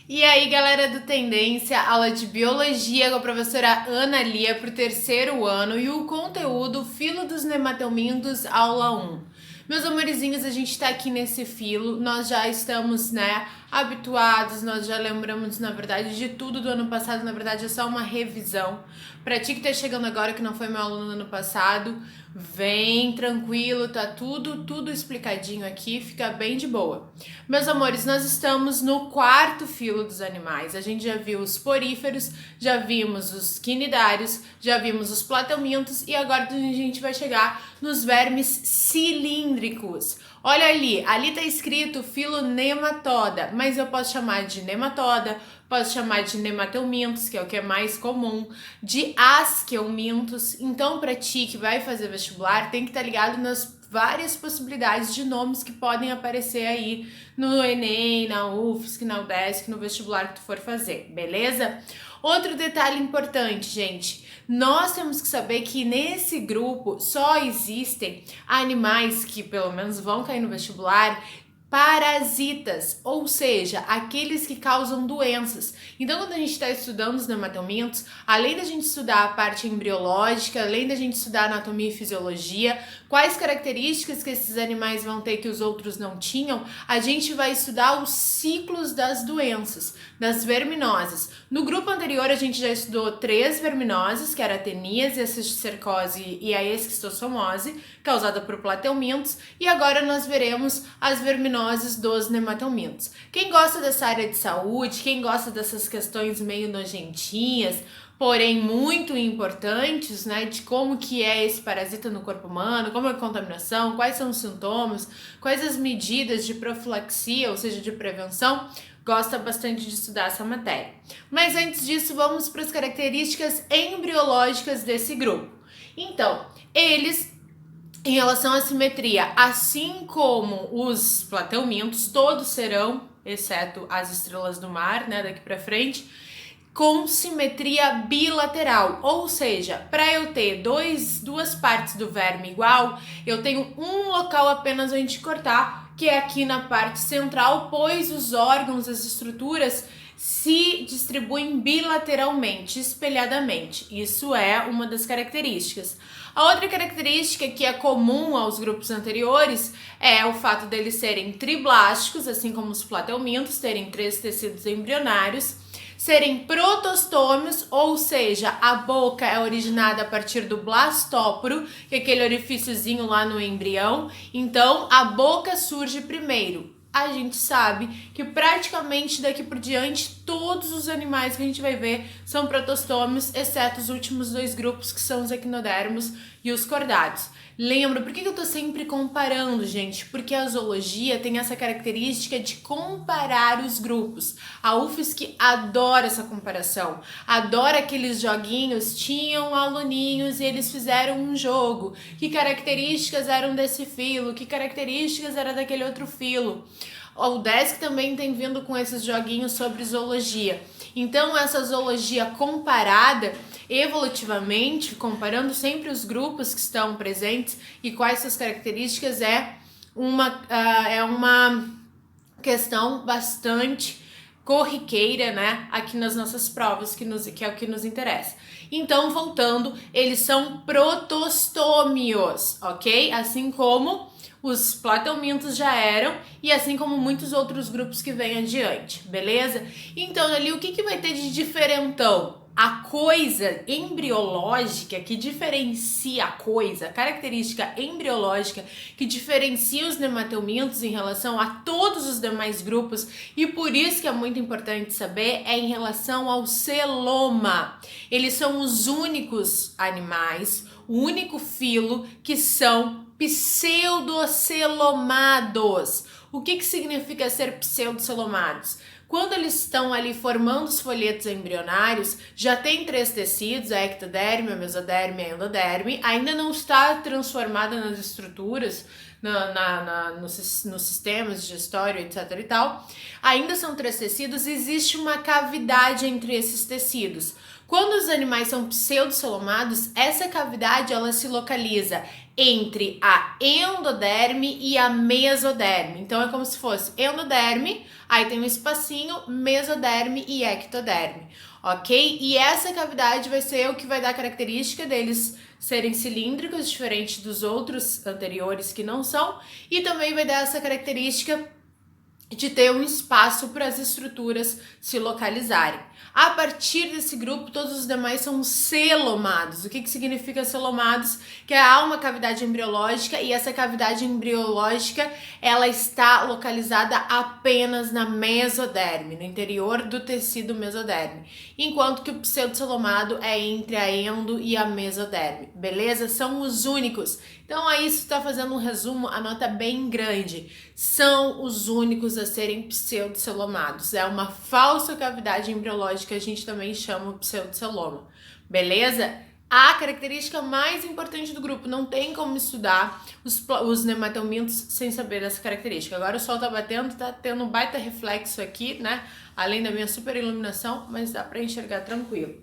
E aí, galera do Tendência, aula de Biologia com a professora Ana Lia para o terceiro ano e o conteúdo Filo dos Nematelmintos, aula 1. Meus amorzinhos, a gente tá aqui nesse filo, nós já estamos, habituados, nós já lembramos, na verdade, de tudo do ano passado, na verdade é só uma revisão. Pra ti que tá chegando agora, que não foi meu aluno no ano passado, vem tranquilo, tá tudo explicadinho aqui, fica bem de boa. Meus amores, nós estamos no quarto filo dos animais. A gente já viu os poríferos, já vimos os quinidários, já vimos os platelmintos e agora a gente vai chegar nos vermes cilíndricos. Olha ali tá escrito filo nematoda, mas eu posso chamar de nematoda, posso chamar de nematelmintos, que é o que é mais comum, de asqueumintos. Então, para ti que vai fazer vestibular, tem que estar ligado nas várias possibilidades de nomes que podem aparecer aí no Enem, na UFSC, na UDESC, no vestibular que tu for fazer, beleza? Outro detalhe importante, gente, nós temos que saber que nesse grupo só existem animais que pelo menos vão cair no vestibular, parasitas, ou seja, aqueles que causam doenças. Então, quando a gente está estudando os nematelmintos, além da gente estudar a parte embriológica, além da gente estudar anatomia e fisiologia, quais características que esses animais vão ter que os outros não tinham, a gente vai estudar os ciclos das doenças, das verminoses. No grupo anterior, a gente já estudou 3 verminoses, que era a teníase, a cisticercose e a esquistossomose, causada por platelmintos, e agora nós veremos as verminoses dos nematelmintos. Quem gosta dessa área de saúde, quem gosta dessas questões meio nojentinhas, porém muito importantes, de como que é esse parasita no corpo humano, como é a contaminação, quais são os sintomas, quais as medidas de profilaxia, ou seja, de prevenção, gosta bastante de estudar essa matéria. Mas antes disso, vamos para as características embriológicas desse grupo. Então, eles, em relação à simetria, assim como os platelmintos, todos serão, exceto as estrelas do mar, daqui para frente, com simetria bilateral, ou seja, para eu ter duas partes do verme igual, eu tenho um local apenas onde cortar, que é aqui na parte central, pois os órgãos, as estruturas se distribuem bilateralmente, espelhadamente. Isso é uma das características. A outra característica que é comum aos grupos anteriores é o fato deles serem triblásticos, assim como os platelmintos, terem 3 tecidos embrionários, serem protostômios, ou seja, a boca é originada a partir do blastóporo, que é aquele orifíciozinho lá no embrião. Então, a boca surge primeiro. A gente sabe que praticamente daqui por diante todos os animais que a gente vai ver são protostômios, exceto os últimos 2 grupos que são os equinodermos e os cordados. Lembra, por que eu tô sempre comparando, gente? Porque a zoologia tem essa característica de comparar os grupos. A UFSC adora essa comparação, adora aqueles joguinhos, tinham aluninhos e eles fizeram um jogo. Que características eram desse filo? Que características era daquele outro filo? O UDESC também tem vindo com esses joguinhos sobre zoologia. Então, essa zoologia comparada, evolutivamente, comparando sempre os grupos que estão presentes e quais suas características, é uma questão bastante corriqueira, aqui nas nossas provas, que é o que nos interessa. Então, voltando, eles são protostômios, ok? Assim como os platelmintos já eram, e assim como muitos outros grupos que vêm adiante, beleza? Então, ali, o que vai ter de diferentão? A coisa embriológica que diferencia a característica embriológica que diferencia os nematelmintos em relação a todos os demais grupos, e por isso que é muito importante saber, é em relação ao celoma. Eles são os únicos animais, o único filo que são pseudocelomados. O que significa ser pseudocelomados? Quando eles estão ali formando os folhetos embrionários, já tem 3 tecidos, a ectoderme, a mesoderme e a endoderme, ainda não está transformada nas estruturas, nos sistemas digestório, etc e tal. Ainda são 3 tecidos, existe uma cavidade entre esses tecidos. Quando os animais são pseudocelomados, essa cavidade ela se localiza entre a endoderme e a mesoderme. Então é como se fosse endoderme, aí tem um espacinho, mesoderme e ectoderme, ok? E essa cavidade vai ser o que vai dar a característica deles serem cilíndricos, diferente dos outros anteriores que não são, e também vai dar essa característica de ter um espaço para as estruturas se localizarem. A partir desse grupo, todos os demais são celomados. O que significa celomados? Que há uma cavidade embriológica e essa cavidade embriológica ela está localizada apenas na mesoderme, no interior do tecido mesoderme, enquanto que o pseudocelomado é entre a endo e a mesoderme, beleza? São os únicos. Então aí se está fazendo um resumo, a nota bem grande. São os únicos a serem pseudocelomados. É uma falsa cavidade embriológica, a gente também chama o pseudoceloma, beleza? A característica mais importante do grupo, não tem como estudar os nematelmintos sem saber dessa característica. Agora o sol tá batendo, tá tendo um baita reflexo aqui, né? Além da minha super iluminação, mas dá pra enxergar tranquilo.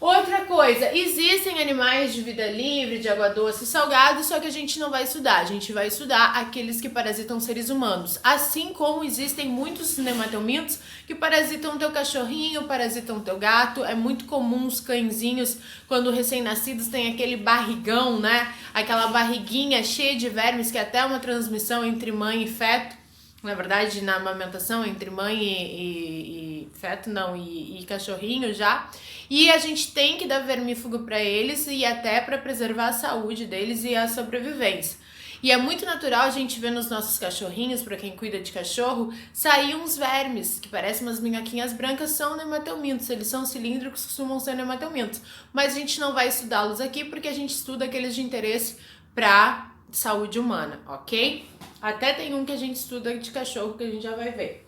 Outra coisa, existem animais de vida livre, de água doce e salgado, só que a gente não vai estudar. A gente vai estudar aqueles que parasitam seres humanos. Assim como existem muitos nematelmintos que parasitam teu cachorrinho, parasitam teu gato. É muito comum os cãezinhos, quando recém-nascidos, tem aquele barrigão, né? Aquela barriguinha cheia de vermes, que é até uma transmissão entre mãe e feto. Na verdade, na amamentação entre mãe e feto, não, e cachorrinho já. E a gente tem que dar vermífugo para eles e até para preservar a saúde deles e a sobrevivência. E é muito natural a gente ver nos nossos cachorrinhos, para quem cuida de cachorro, sair uns vermes, que parecem umas minhoquinhas brancas, são nematelmintos. Eles são cilíndricos, costumam ser nematelmintos. Mas a gente não vai estudá-los aqui porque a gente estuda aqueles de interesse para saúde humana, ok? Até tem um que a gente estuda de cachorro que a gente já vai ver,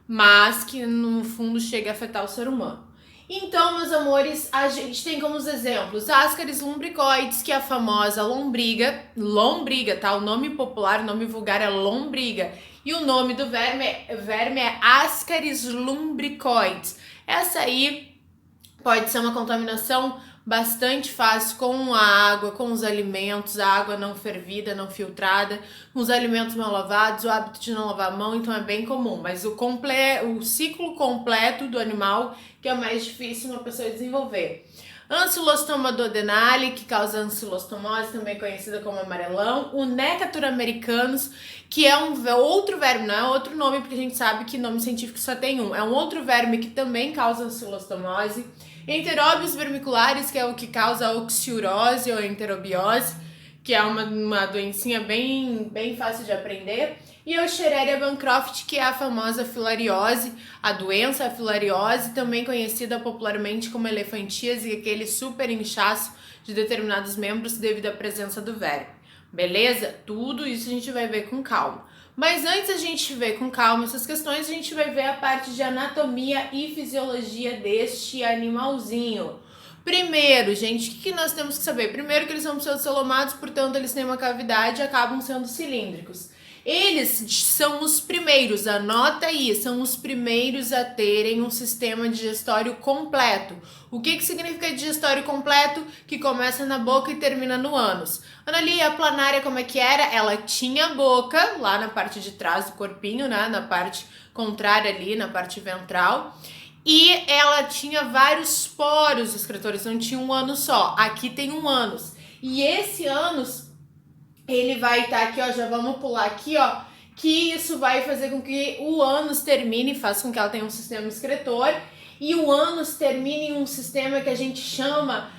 mas que no fundo chega a afetar o ser humano. Então, meus amores, a gente tem como os exemplos Ascaris lumbricoides, que é a famosa lombriga, tá? O nome popular, o nome vulgar é lombriga, e o nome do verme é Ascaris lumbricoides. Essa aí pode ser uma contaminação bastante fácil com a água, com os alimentos, a água não fervida, não filtrada, com os alimentos mal lavados, o hábito de não lavar a mão, então é bem comum. Mas o ciclo completo do animal que é mais difícil uma pessoa desenvolver. Ancylostoma duodenale, que causa ancylostomose, também conhecida como amarelão. O Necator americanus, que é um outro verme, não é outro nome, porque a gente sabe que nome científico só tem um. É um outro verme que também causa ancylostomose. Enteróbios vermiculares, que é o que causa a oxiurose ou enterobiose, que é uma doencinha bem fácil de aprender. E a Escherichia bancroft, que é a famosa filariose, a doença a filariose, também conhecida popularmente como elefantíase, aquele super inchaço de determinados membros devido à presença do verme. Beleza? Tudo isso a gente vai ver com calma. Mas antes a gente ver com calma essas questões, a gente vai ver a parte de anatomia e fisiologia deste animalzinho. Primeiro, gente, o que nós temos que saber? Primeiro que eles são pseudocelomados, portanto eles têm uma cavidade e acabam sendo cilíndricos. Eles são os primeiros, anota aí, são os primeiros a terem um sistema digestório completo. O que significa digestório completo? Que começa na boca e termina no ânus. Analia planária, como é que era? Ela tinha boca, lá na parte de trás do corpinho, né? Na parte contrária ali, na parte ventral. E ela tinha vários poros excretores, não tinha um ânus só. Aqui tem um ânus. E esse ânus ele vai estar aqui, ó, já vamos pular aqui, ó, que isso vai fazer com que o ânus termine, faz com que ela tenha um sistema excretor, e o ânus termine em um sistema que a gente chama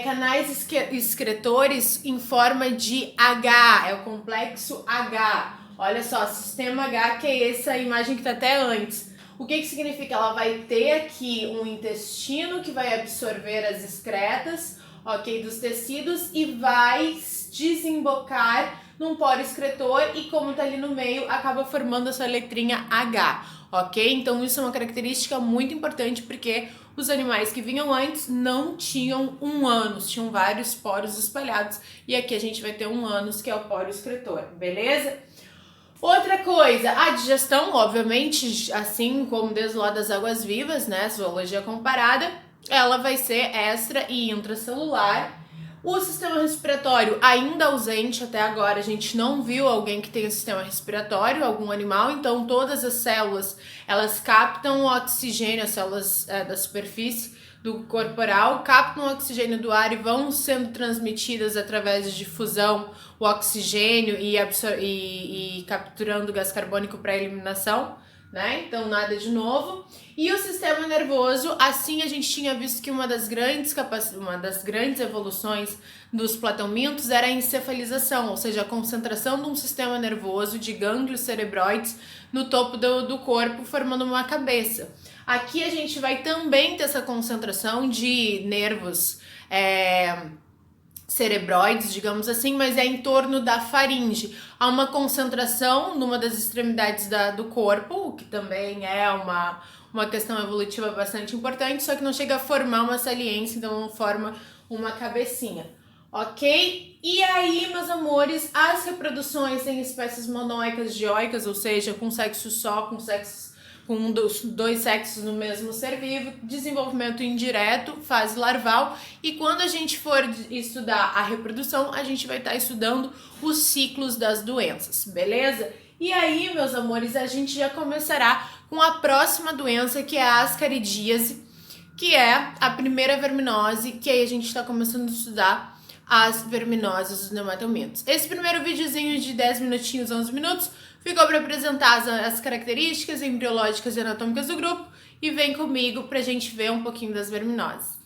canais excretores em forma de H, é o complexo H. Olha só, sistema H, que é essa imagem que tá até antes. O que significa? Ela vai ter aqui um intestino que vai absorver as excretas, ok, dos tecidos e vai desembocar num poro excretor e como tá ali no meio, acaba formando essa letrinha H, ok? Então isso é uma característica muito importante porque os animais que vinham antes não tinham um ânus, tinham vários poros espalhados e aqui a gente vai ter um ânus que é o poro excretor, beleza? Outra coisa, a digestão, obviamente, assim como desde lá das águas vivas, né, zoologia comparada, ela vai ser extra e intracelular. O sistema respiratório ainda ausente até agora, a gente não viu alguém que tenha sistema respiratório, algum animal, então todas as células, elas captam o oxigênio, as células da superfície do corporal, captam o oxigênio do ar e vão sendo transmitidas através de difusão o oxigênio e capturando o gás carbônico para eliminação, né? Então nada de novo. E o sistema nervoso, assim a gente tinha visto que uma das grandes evoluções dos plateumintos era a encefalização, ou seja, a concentração de um sistema nervoso de gânglios cerebroides no topo do corpo, formando uma cabeça. Aqui a gente vai também ter essa concentração de nervos cerebroides, digamos assim, mas é em torno da faringe. Há uma concentração numa das extremidades do corpo, o que também é uma questão evolutiva bastante importante, só que não chega a formar uma saliência, então não forma uma cabecinha. Ok? E aí, meus amores, as reproduções em espécies monoicas, dioicas, ou seja, com sexo só, com dois sexos no mesmo ser vivo, desenvolvimento indireto, fase larval, e quando a gente for estudar a reprodução, a gente vai estar estudando os ciclos das doenças, beleza? E aí, meus amores, a gente já começará com a próxima doença, que é a ascaridíase, que é a primeira verminose, que aí a gente está começando a estudar as verminoses dos nematelmintos. Esse primeiro videozinho de 10 minutinhos, 11 minutos, ficou para apresentar as características embriológicas e anatômicas do grupo, e vem comigo pra gente ver um pouquinho das verminoses.